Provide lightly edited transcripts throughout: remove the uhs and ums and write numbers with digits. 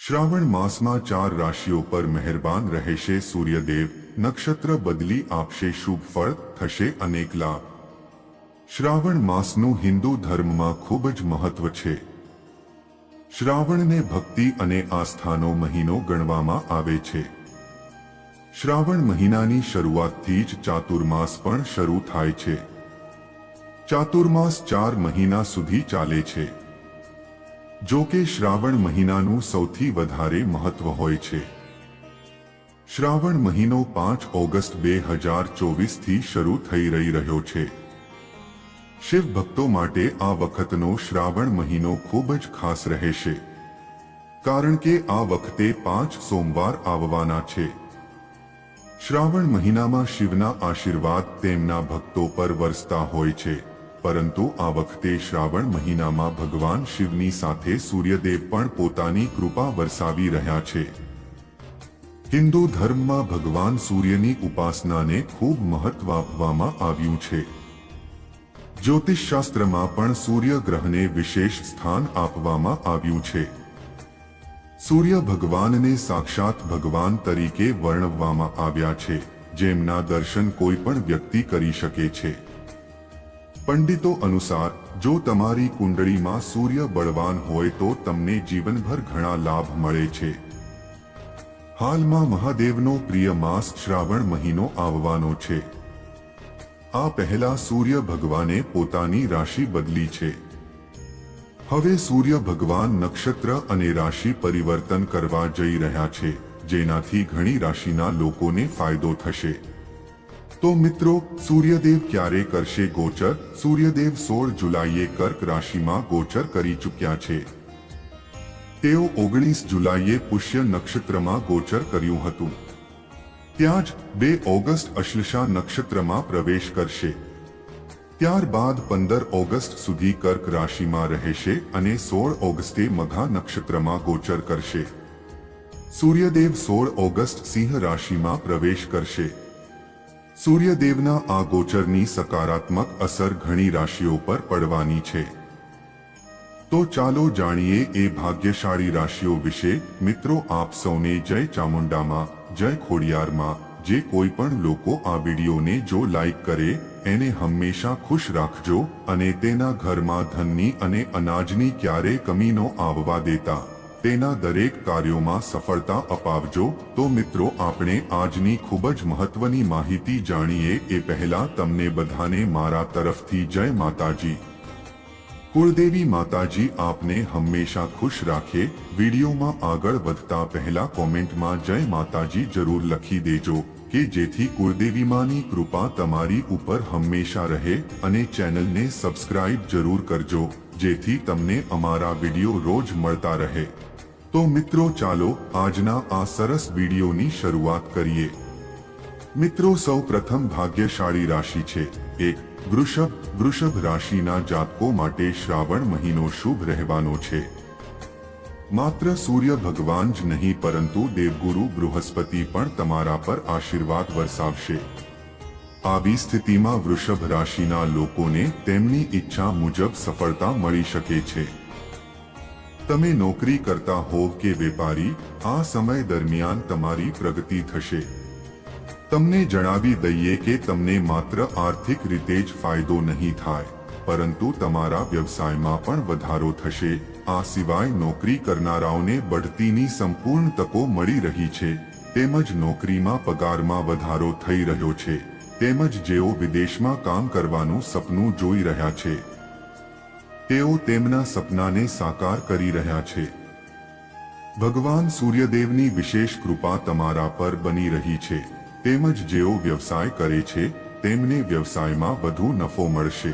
શ્રાવણ માસમાં 4 રાશિઓ પર મહેરબાન રહેશે સૂર્યદેવ. નક્ષત્ર બદલી આપશે શુભ ફળ, થશે અનેક લાભ. શ્રાવણ માસનું હિન્દુ ધર્મમાં ખૂબ જ મહત્વ છે. શ્રાવણને ભક્તિ અને આસ્થાનો મહિનો ગણવામાં આવે છે. શ્રાવણ મહિનાની શરૂઆતથી જ ચાતુર્માસ પણ શરૂ થાય છે. ચાતુર્માસ 4 મહિના સુધી ચાલે છે. જો કે શ્રાવણ મહિનાનું સૌથી વધારે મહત્વ હોય છે. શ્રાવણ મહિનો 5 ઓગસ્ટ 2024 શરૂ થઈ રહ્યો છે. શિવ ભક્તો માટે આ વખતનો શ્રાવણ મહિનો ખૂબ જ ખાસ રહેશે, કારણ કે આ વખતે 5 સોમવાર આવવાના છે. શ્રાવણ મહિનામાં શિવના આશીર્વાદ તેમના ભક્તો પર વરસતા હોય છે, પરંતુ આ વખતે શ્રાવણ મહિનામાં ભગવાન શિવની સાથે સૂર્યદેવ પણ પોતાની કૃપા વરસાવી રહ્યા છે. હિન્દુ ધર્મમાં ભગવાન સૂર્યની ઉપાસનાને ખૂબ મહત્વ આપવામાં આવ્યું છે. જ્યોતિષશાસ્ત્રમાં પણ સૂર્ય ગ્રહને વિશેષ સ્થાન આપવામાં આવ્યું છે. સૂર્ય ભગવાનને સાક્ષાત ભગવાન તરીકે વર્ણવવામાં આવ્યા છે, જેમના દર્શન કોઈ પણ વ્યક્તિ કરી શકે છે. પંડિતો અનુસાર જો તમારી કુંડળીમાં સૂર્ય બળવાન હોય તો તમને જીવનભર ઘણા લાભ મળે છે. હાલમાં મહાદેવનો પ્રિય માસ શ્રાવણ મહિનો આવવાનો છે. આ પહેલા સૂર્ય ભગવાને પોતાની રાશિ બદલી છે. હવે સૂર્ય ભગવાન નક્ષત્ર અને રાશિ પરિવર્તન કરવા જઈ રહ્યા છે, જેનાથી ઘણી રાશિના લોકોને ફાયદો થશે. તો મિત્રો, સૂર્યદેવ ક્યારે કરશે ગોચર? સૂર્યદેવ 16 જુલાઈએ કર્ક રાશિમાં ગોચર કરી ચૂક્યા છે. તેઓ 19 જુલાઈએ પુષ્ય નક્ષત્રમાં ગોચર કર્યું હતું. ત્યાં જ 2 ઓગસ્ટ અશ્લેષા નક્ષત્રમાં પ્રવેશ કરશે. ત્યારબાદ 15 ઓગસ્ટ સુધી કર્ક રાશિમાં રહેશે અને 16 ઓગસ્ટે મઘા નક્ષત્રમાં ગોચર કરશે. સૂર્યદેવ 16 ઓગસ્ટ સિંહ રાશિમાં પ્રવેશ કરશે. સૂર્યદેવના આ ગોચરની સકારાત્મક અસર ઘણી રાશિઓ પર પડવાની છે. તો ચાલો જાણીએ એ ભાગ્યશાળી રાશિઓ વિશે. મિત્રો, આપ સૌને જય ચામુંડામાં, જય ખોડિયારમાં. જે કોઈ પણ લોકો આ વિડીયોને જો લાઈક કરે એને હંમેશા ખુશ રાખજો અને તેના ઘરમાં ધનની અને અનાજની ક્યારે કમી ન આવવા દેતા. તેના દરેક કાર્યોમાં સફળતા અપાવજો. તો મિત્રો, આપણે આજની ખૂબ જ મહત્વની માહિતી જાણીએ એ પહેલા તમને બધાને મારા તરફથી જય માતાજી. કુળદેવી માતાજી આપને હંમેશા ખુશ રાખે. વિડીયોમાં આગળ વધતા પહેલા કોમેન્ટમાં જય માતાજી જરૂર લખી દેજો, કે જેથી કુળદેવી માની કૃપા તમારી ઉપર હંમેશા રહે. અને ચેનલને સબસ્ક્રાઇબ જરૂર કરજો, જેથી તમને અમારા વિડીયો રોજ મળતા રહે. તો મિત્રો, ચાલો આજના આ સરસ વિડીયોની શરૂઆત કરીએ. મિત્રો, સૌ પ્રથમ ભાગ્યશાળી રાશિ છે 1 વૃષભ. વૃષભ રાશિના જાતકો માટે શ્રાવણ મહિનો શુભ રહેવાનો છે. માત્ર સૂર્ય ભગવાન જ નહીં, પરંતુ દેવગુરુ બૃહસ્પતિ પણ તમારા પર આશીર્વાદ વરસાવશે. આવી સ્થિતિમાં વૃષભ રાશિના લોકોને તેમની ઈચ્છા મુજબ સફળતા મળી શકે છે. તમે નોકરી કરતા હોવ કે વેપારી, આ સમય દરમિયાન તમારી પ્રગતિ થશે. તમને જણાવી દઈએ કે તમને માત્ર આર્થિક રીતે જ ફાયદો નહીં થાય, પરંતુ તમારા વ્યવસાયમાં પણ વધારો થશે. આ સિવાય નોકરી કરનારાઓને બઢતીની સંપૂર્ણ તકો મળી રહી છે. તેમજ નોકરીમાં પગારમાં વધારો થઈ રહ્યો છે. તેમજ જેઓ વિદેશમાં કામ કરવાનું સપનું જોઈ રહ્યા છે, તેઓ તેમના સપનાને સાકાર કરી રહ્યા છે. ભગવાન સૂર્યદેવની વિશેષ કૃપા તમારા પર બની રહી છે. તેમજ જેઓ વ્યવસાય કરે છે તેમને વ્યવસાયમાં વધુ નફો મળશે.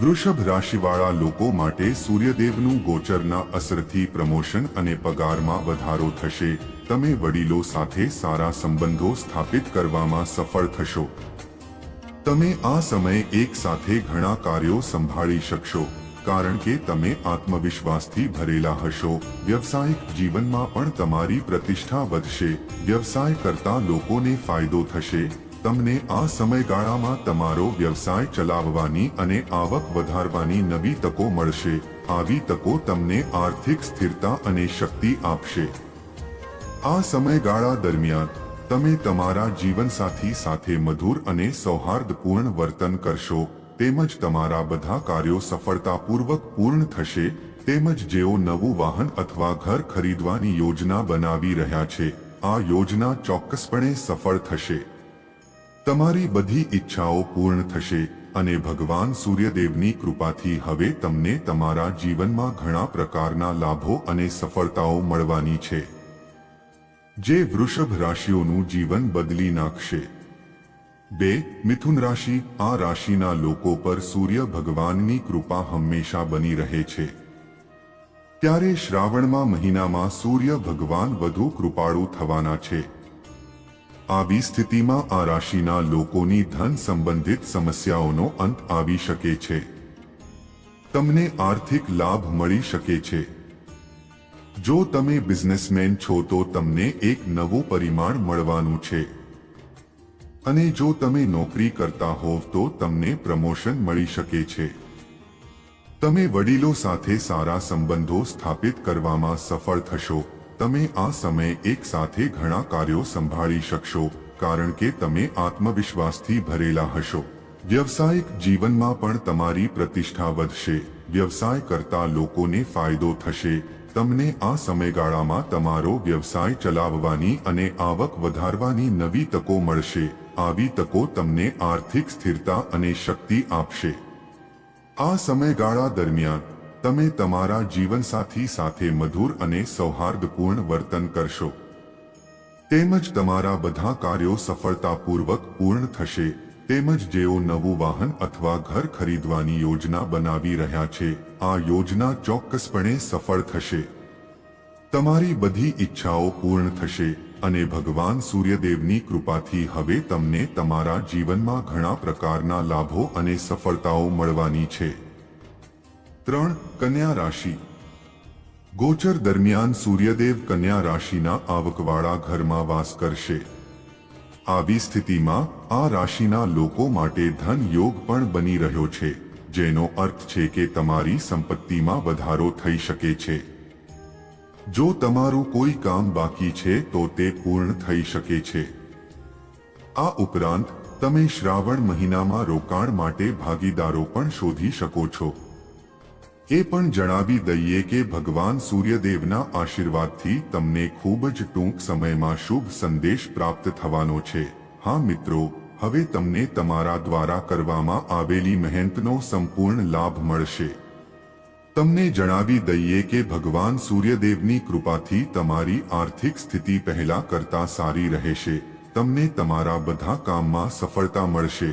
વૃષભ રાશિવાળા લોકો માટે સૂર્યદેવનું ગોચરના અસરથી પ્રમોશન અને પગારમાં વધારો થશે. તમે વડીલો સાથે સારા સંબંધો સ્થાપિત કરવામાં સફળ થશો. તમે આ સમયે એક સાથે ઘણા કાર્યો સંભાળી શકશો, કારણ કે તમે આત્મવિશ્વાસથી ભરેલા હશો. વ્યવસાયિક જીવનમાં પણ તમારી પ્રતિષ્ઠા વધશે. વ્યવસાય કરતા લોકોને ફાયદો થશે. તમને આ સમયગાળામાં તમારો વ્યવસાય ચલાવવાની અને આવક વધારવાની નવી તકો મળશે. આવી તકો તમને આર્થિક સ્થિરતા અને શક્તિ આપશે. આ સમયગાળા દરમિયાન તમે તમારા જીવનસાથી સાથે મધુર અને સૌહાર્દપૂર્ણ વર્તન કરશો, તેમજ તમારા બધા કાર્યો સફળતાપૂર્વક પૂર્ણ થશે. તેમજ જેઓ નવું વાહન અથવા ઘર ખરીદવાની યોજના બનાવી રહ્યા છે, આ યોજના ચોક્કસપણે સફળ થશે. તમારી બધી ઈચ્છાઓ પૂર્ણ થશે અને ભગવાન સૂર્યદેવની કૃપાથી હવે તમને તમારા જીવનમાં ઘણા પ્રકારના લાભો અને સફળતાઓ મળવાની છે, જે વૃષભ રાશિઓનું જીવન બદલી નાખશે. 2. મિથુન રાશિ. આ રાશિના લોકો પર સૂર્ય ભગવાનની કૃપા હંમેશા બની રહે છે. ત્યારે શ્રાવણમાં મહિનામાં સૂર્ય ભગવાન વધુ કૃપાળુ થવાના છે. આવી સ્થિતિમાં આ રાશિના લોકોની ધન સંબંધિત સમસ્યાઓનો અંત આવી શકે છે. તમને આર્થિક લાભ મળી શકે છે. જો તમે બિઝનેસમેન છો તો તમને એક નવું પરિમાણ મળવાનું છે, અને જો તમે નોકરી કરતા હોવ તો તમને પ્રમોશન મળી શકે છે. તમે વડીલો સાથે સારા સંબંધો સ્થાપિત કરવામાં સફળ થશો. તમે આ સમયે એક સાથે ઘણા કાર્યો સંભાળી શકશો, કારણ કે તમે આત્મવિશ્વાસથી ભરેલા હશો. વ્યવસાયિક જીવનમાં પણ તમારી પ્રતિષ્ઠા વધશે. વ્યવસાય કરતા લોકોને ફાયદો થશે. તમને આ સમયગાળામાં તમારો વ્યવસાય ચલાવવાની અને આવક વધારવાની નવી તકો મળશે. આવી તકો તમને આર્થિક સ્થિરતા અને શક્તિ આપશે. આ સમયગાળા દરમિયાન તમે તમારા જીવનસાથી સાથે મધુર અને સૌહાર્દપૂર્ણ વર્તન કરશો, તેમજ તમારા બધા કાર્યો સફળતાપૂર્વક પૂર્ણ થશે. તેમજ જેઓ નવું વાહન અથવા ઘર ખરીદવાની યોજના બનાવી રહ્યા છે, આ યોજના ચોક્કસપણે સફળ થશે. તમારી બધી ઈચ્છાઓ પૂર્ણ થશે અને ભગવાન સૂર્યદેવની કૃપાથી હવે તમને તમારા જીવનમાં ઘણા પ્રકારના લાભો અને સફળતાઓ મળવાની છે. 3. કન્યા રાશિ. ગોચર દરમિયાન સૂર્યદેવ કન્યા રાશિના આવકવાળા ઘરમાં વાસ કરશે. આવી સ્થિતિમાં આ રાશિના લોકો માટે ધન યોગ પણ બની રહ્યો છે, જેનો અર્થ છે કે તમારી સંપત્તિમાં વધારો થઈ શકે છે. જો તમારું કોઈ કામ બાકી છે તો તે પૂર્ણ થઈ શકે છે. આ ઉપરાંત તમે શ્રાવણ મહિનામાં રોકાણ માટે ભાગીદારો પણ શોધી શકો છો. એ પણ જણાવી દઈએ કે ભગવાન સૂર્યદેવના આશીર્વાદથી તમને ખૂબ જ ટૂંક સમયમાં શુભ સંદેશ પ્રાપ્ત થવાનો છે. હા મિત્રો, હવે તમને તમારા દ્વારા કરવામાં આવેલી મહેનતનો સંપૂર્ણ લાભ મળશે. તમને જણાવી દઈએ કે ભગવાન સૂર્યદેવની કૃપાથી તમારી આર્થિક સ્થિતિ પહેલા કરતા સારી રહેશે. તમને તમારા બધા કામમાં સફળતા મળશે.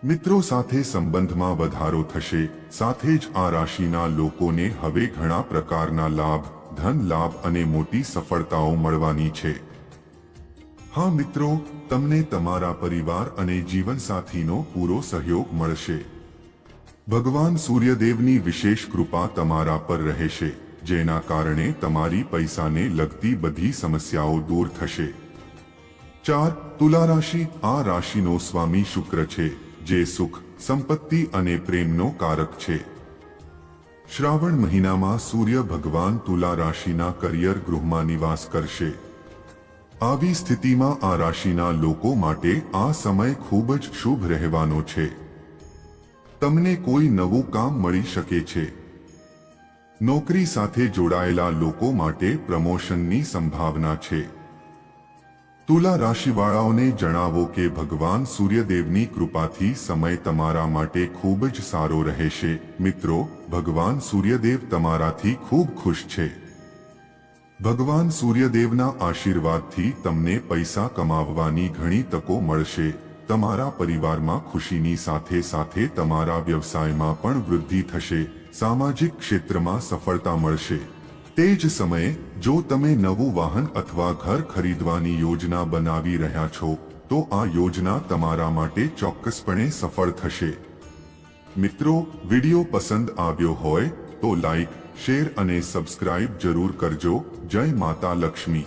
મિત્રો સાથે સંબંધમાં વધારો થશે. સાથે જ આ રાશિના લોકોને હવે ઘણા પ્રકારના લાભ, ધન લાભ અને મોટી સફળતાઓ મળવાની છે. હા મિત્રો, તમને તમારા પરિવાર અને જીવનસાથીનો પૂરો સહયોગ મળશે. ભગવાન સૂર્યદેવની વિશેષ કૃપા તમારા પર રહેશે, જેના કારણે તમારી પૈસાને લગતી બધી સમસ્યાઓ દૂર થશે. 4. તુલા રાશિ. આ રાશિનો સ્વામી શુક્ર છે, જે સુખ, સંપત્તિ અને પ્રેમનો કારક છે. શ્રાવણ મહિનામાં સૂર્ય ભગવાન તુલા રાશિના કરિયર ગૃહમાં નિવાસ કરશે. આવી સ્થિતિમાં આ રાશિના લોકો માટે આ સમય ખૂબ જ શુભ રહેવાનો છે. તમને કોઈ નવું કામ મળી શકે છે. નોકરી સાથે જોડાયેલા લોકો માટે પ્રમોશનની સંભાવના છે. તુલા રાશિવાળાઓને જણાવો કે ભગવાન સૂર્યદેવની કૃપાથી સમય તમારા માટે ખૂબ જ સારો રહેશે. મિત્રો, ભગવાન સૂર્યદેવ તમારાથી ખૂબ ખુશ છે. ભગવાન સૂર્યદેવના આશીર્વાદથી તમને પૈસા કમાવવાની ઘણી તકો મળશે. તમારા પરિવારમાં ખુશીની સાથે સાથે તમારા વ્યવસાયમાં પણ વૃદ્ધિ થશે. સામાજિક ક્ષેત્રમાં સફળતા મળશે. તે જ સમયે જો તમે નવું વાહન અથવા ઘર ખરીદવાની યોજના બનાવી રહ્યા છો તો આ યોજના તમારા માટે ચોક્કસપણે સફળ થશે. મિત્રો, વિડિયો પસંદ આવ્યો હોય તો લાઈક, શેર અને સબસ્ક્રાઇબ જરૂર કરજો. જય માતા લક્ષ્મી.